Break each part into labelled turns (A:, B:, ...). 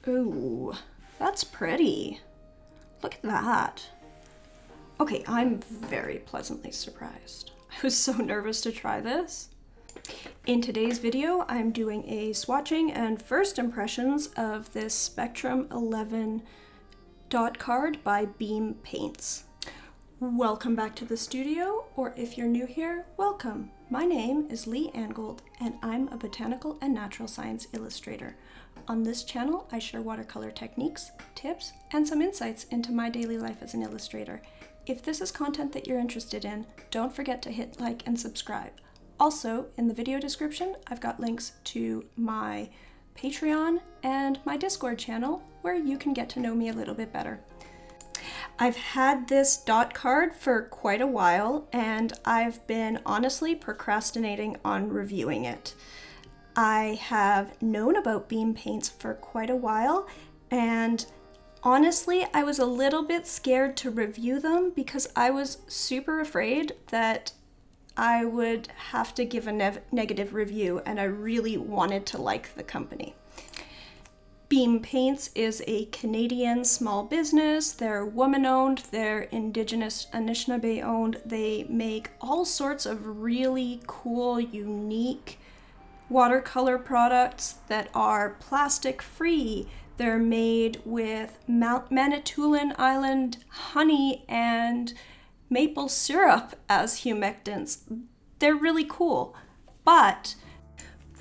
A: Ooh, that's pretty. Look at that. Okay, I'm very pleasantly surprised. I was so nervous to try this. In today's video, I'm doing a swatching and first impressions of this Spectrum 11 dot card by Beam Paints. Welcome back to the studio, or if you're new here, welcome. My name is Lee Angold, and I'm a botanical and natural science illustrator. On this channel, I share watercolor techniques, tips, and some insights into my daily life as an illustrator. If this is content that you're interested in, don't forget to hit like and subscribe. Also, in the video description, I've got links to my Patreon and my Discord channel where you can get to know me a little bit better. I've had this dot card for quite a while, and I've been honestly procrastinating on reviewing it. I have known about Beam Paints for quite a while, and honestly, I was a little bit scared to review them because I was super afraid that I would have to give a negative review, and I really wanted to like the company. Beam Paints is a Canadian small business. They're woman-owned, they're Indigenous Anishinaabe-owned. They make all sorts of really cool, unique watercolor products that are plastic-free. They're made with Manitoulin Island honey and maple syrup as humectants. They're really cool, but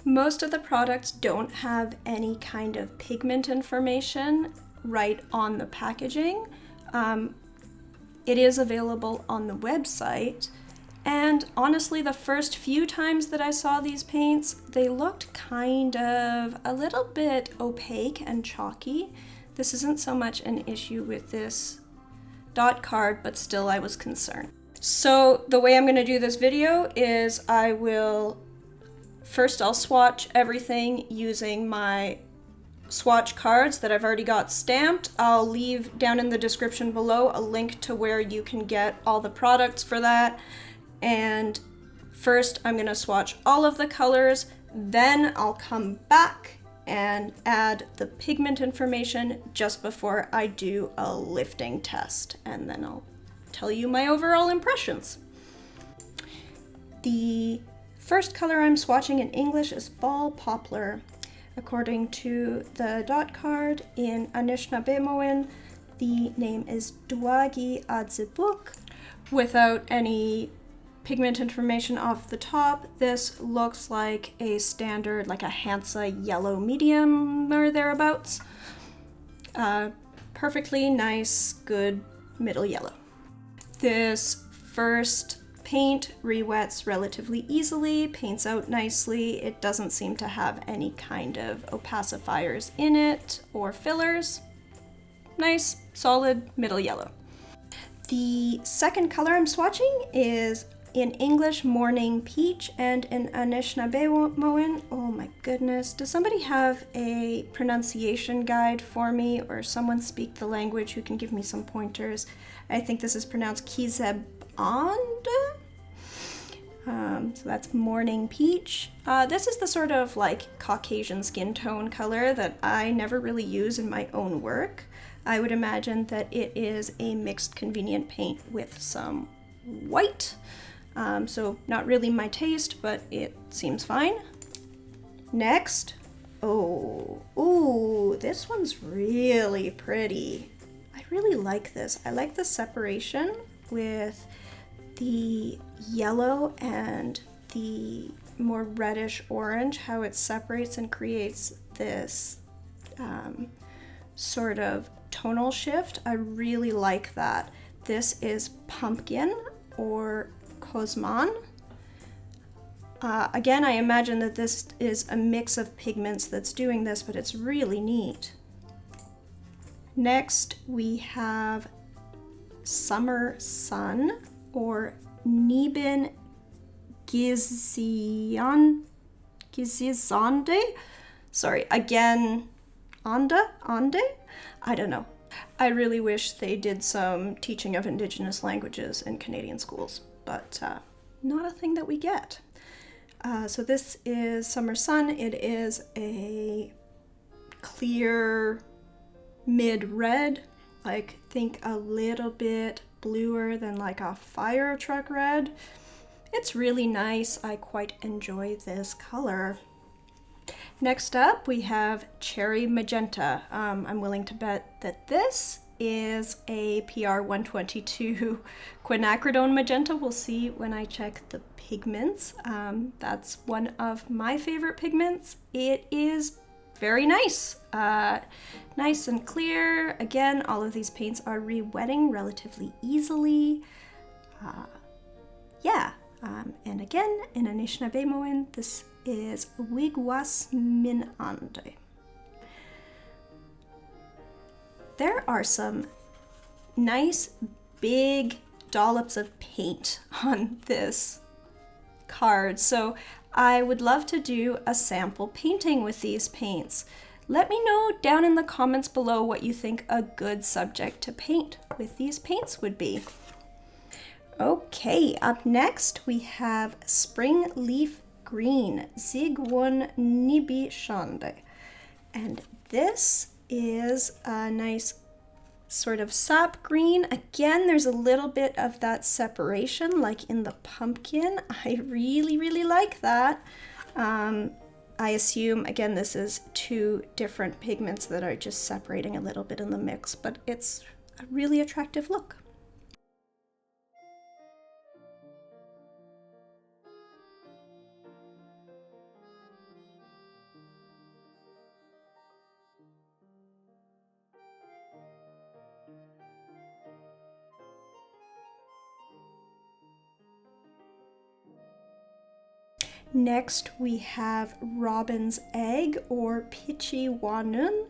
A: most of the products don't have any kind of pigment information right on the packaging. It is available on the website, and honestly, the first few times that I saw these paints, they looked kind of a little bit opaque and chalky. This isn't so much an issue with this dot card, but still I was concerned. So the way I'm going to do this video is I'll swatch everything using my swatch cards that I've already got stamped. I'll leave down in the description below a link to where you can get all the products for that. And first I'm going to swatch all of the colors, then I'll come back and add the pigment information just before I do a lifting test, and then I'll tell you my overall impressions. The first color I'm swatching in English is Fall Poplar. According to the dot card in Anishinaabemowin, the name is Duagi Adzibuk. Without any pigment information off the top, this looks like a standard, like a Hansa yellow medium or thereabouts. Perfectly nice, good middle yellow. This first paint re-wets relatively easily, paints out nicely. It doesn't seem to have any kind of opacifiers in it or fillers. Nice, solid middle yellow. The second color I'm swatching is in English Morning Peach, and in Anishinaabemowin, oh my goodness, does somebody have a pronunciation guide for me, or someone speak the language who can give me some pointers? I think this is pronounced Kizeband. So that's Morning Peach. This is the sort of like Caucasian skin tone color that I never really use in my own work. I would imagine that it is a mixed convenient paint with some white. So not really my taste, but it seems fine. Next, ooh, this one's really pretty. I really like this. I like the separation with the yellow and the more reddish orange, how it separates and creates this sort of tonal shift. I really like that. This is Pumpkin or Cosman. Again, I imagine that this is a mix of pigments that's doing this, but it's really neat. Next, we have Summer Sun or Neben Gizizande. Sorry, again, Ande? I don't know. I really wish they did some teaching of Indigenous languages in Canadian schools, but not a thing that we get. So this is Summer Sun. It is a clear mid-red, like think a little bit bluer than like a fire truck red. It's really nice. I quite enjoy this color. Next up, we have Cherry Magenta. I'm willing to bet that this is a PR 122 quinacridone magenta. We'll see when I check the pigments. That's one of my favorite pigments. It is very nice. Nice and clear. Again, all of these paints are re-wetting relatively easily. And again, in Anishinaabemowin, this is Wigwas Min Ande. There are some nice big dollops of paint on this card, so I would love to do a sample painting with these paints. Let me know down in the comments below what you think a good subject to paint with these paints would be. Okay, up next we have Spring Leaf Green, Zigwon Nibi Shande. And this is a nice sort of sap green. Again, there's a little bit of that separation like in the pumpkin. I really, really like that. I assume, again, this is two different pigments that are just separating a little bit in the mix, but it's a really attractive look. Next, we have Robin's Egg or Pichi Wanun.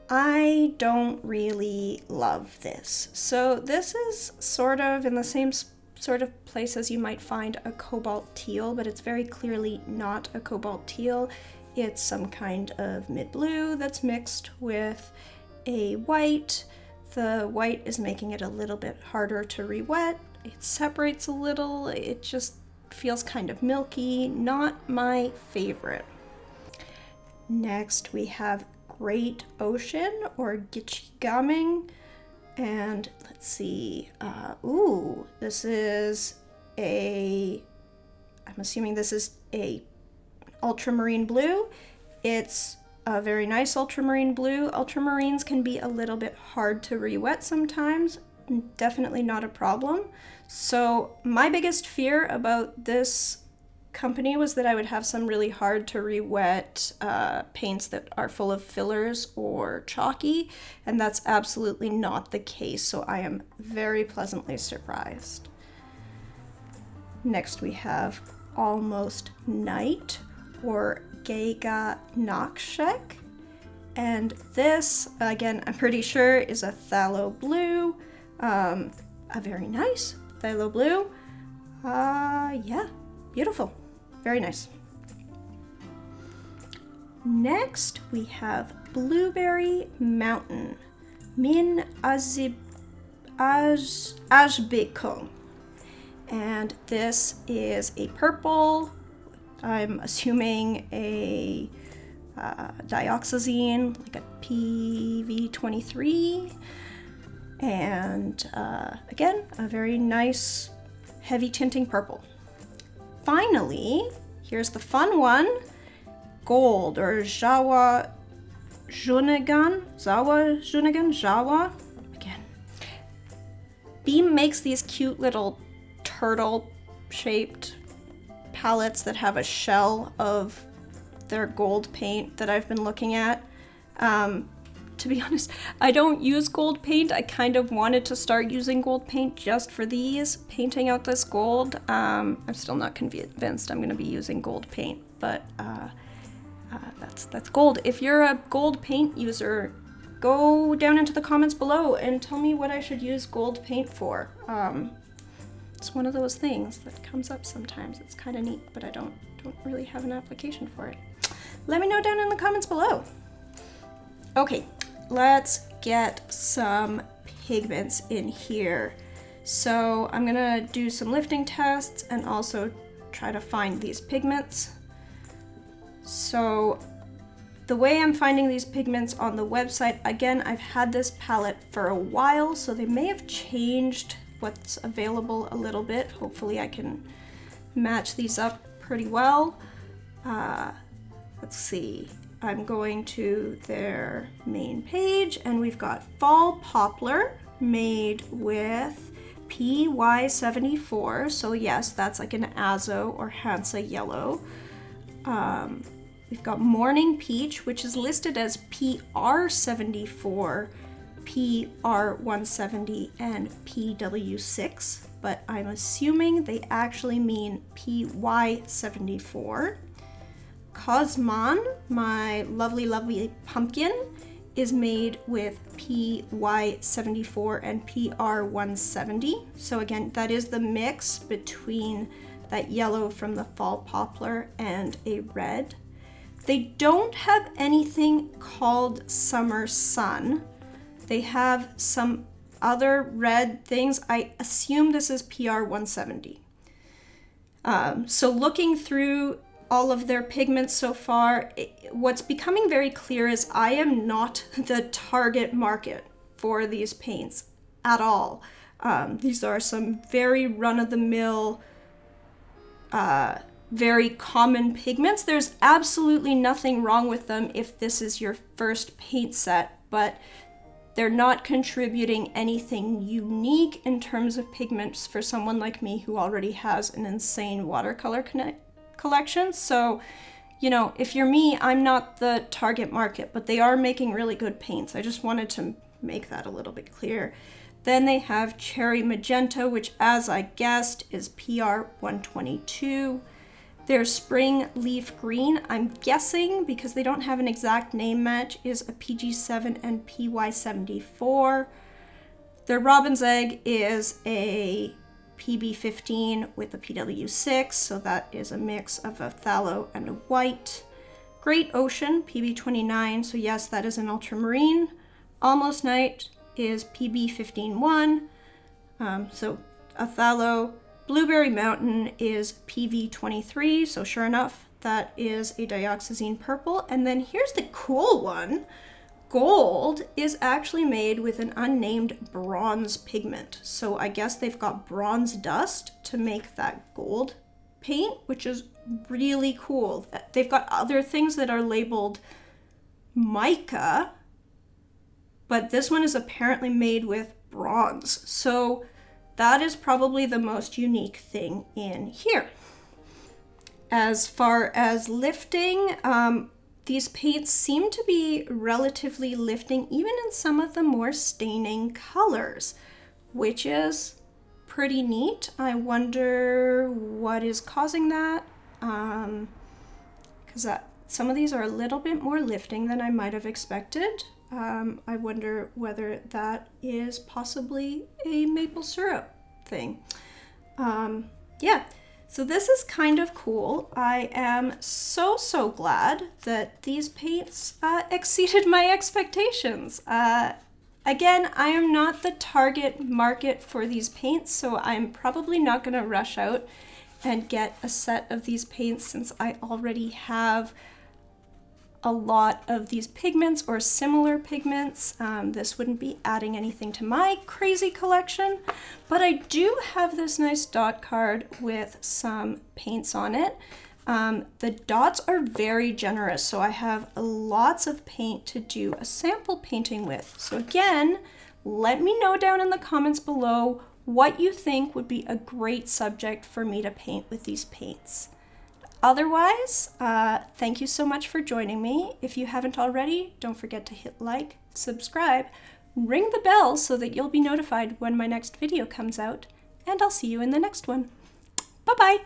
A: I don't really love this. So this is sort of in the same sort of place as you might find a cobalt teal, but it's very clearly not a cobalt teal. It's some kind of mid-blue that's mixed with a white. The white is making it a little bit harder to re-wet. It separates a little. It just feels kind of milky, not my favorite. Next we have Great Ocean or Gichigaming, and let's see, this is I'm assuming this is a ultramarine blue. It's a very nice ultramarine blue. Ultramarines can be a little bit hard to re-wet sometimes, definitely not a problem. So my biggest fear about this company was that I would have some really hard to re-wet paints that are full of fillers or chalky, and that's absolutely not the case, so I am very pleasantly surprised. Next we have Almost Night or Geiga Nakshek, and this, again, I'm pretty sure is a phthalo blue, a very nice phthalo blue. Yeah, beautiful, very nice. Next we have Blueberry Mountain, Min Ajbekong, and this is a purple. I'm assuming a dioxazine, like a PV23. And again, a very nice heavy tinting purple. Finally, here's the fun one, Gold or Jawa Junegan, Jawa. Again, Beam makes these cute little turtle-shaped palettes that have a shell of their gold paint that I've been looking at. To be honest, I don't use gold paint. I kind of wanted to start using gold paint just for these, painting out this gold. I'm still not convinced I'm going to be using gold paint, but that's gold. If you're a gold paint user, go down into the comments below and tell me what I should use gold paint for. It's one of those things that comes up sometimes. It's kind of neat, but I don't really have an application for it. Let me know down in the comments below. Okay, let's get some pigments in here. So I'm gonna do some lifting tests and also try to find these pigments. So the way I'm finding these pigments on the website, again, I've had this palette for a while, so they may have changed what's available a little bit. Hopefully I can match these up pretty well. Let's see. I'm going to their main page, and we've got Fall Poplar made with PY74. So yes, that's like an Azo or Hansa yellow. We've got Morning Peach, which is listed as PR74, PR170, and PW6, but I'm assuming they actually mean PY74. Cosmon, my lovely, lovely pumpkin, is made with PY74 and PR170. So again, that is the mix between that yellow from the Fall Poplar and a red. They don't have anything called Summer Sun. They have some other red things. I assume this is PR170. So looking through all of their pigments so far, what's becoming very clear is I am not the target market for these paints at all. These are some very run-of-the-mill, very common pigments. There's absolutely nothing wrong with them if this is your first paint set, but they're not contributing anything unique in terms of pigments for someone like me who already has an insane watercolor collection. So, you know, if you're me, I'm not the target market, but they are making really good paints. I just wanted to make that a little bit clear. Then they have Cherry Magenta, which, as I guessed, is PR122. Their Spring Leaf Green, I'm guessing, because they don't have an exact name match, is a PG7 and PY74. Their Robin's Egg is a PB15 with a PW6, so that is a mix of a phthalo and a white. Great Ocean, PB29, so yes, that is an ultramarine. Almost Night is PB15-1, so a phthalo. Blueberry Mountain is PV23, so sure enough, that is a dioxazine purple. And then here's the cool one. Gold is actually made with an unnamed bronze pigment. So I guess they've got bronze dust to make that gold paint, which is really cool. They've got other things that are labeled mica, but this one is apparently made with bronze. So that is probably the most unique thing in here. As far as lifting, these paints seem to be relatively lifting, even in some of the more staining colors, which is pretty neat. I wonder what is causing that, because some of these are a little bit more lifting than I might have expected. I wonder whether that is possibly a maple syrup thing. Yeah, so this is kind of cool. I am so glad that these paints exceeded my expectations. Again, I am not the target market for these paints, so I'm probably not going to rush out and get a set of these paints since I already have a lot of these pigments or similar pigments. This wouldn't be adding anything to my crazy collection, but I do have this nice dot card with some paints on it. The dots are very generous, so I have lots of paint to do a sample painting with. So again, let me know down in the comments below what you think would be a great subject for me to paint with these paints. Otherwise, thank you so much for joining me. If you haven't already, don't forget to hit like, subscribe, ring the bell so that you'll be notified when my next video comes out, and I'll see you in the next one. Bye-bye!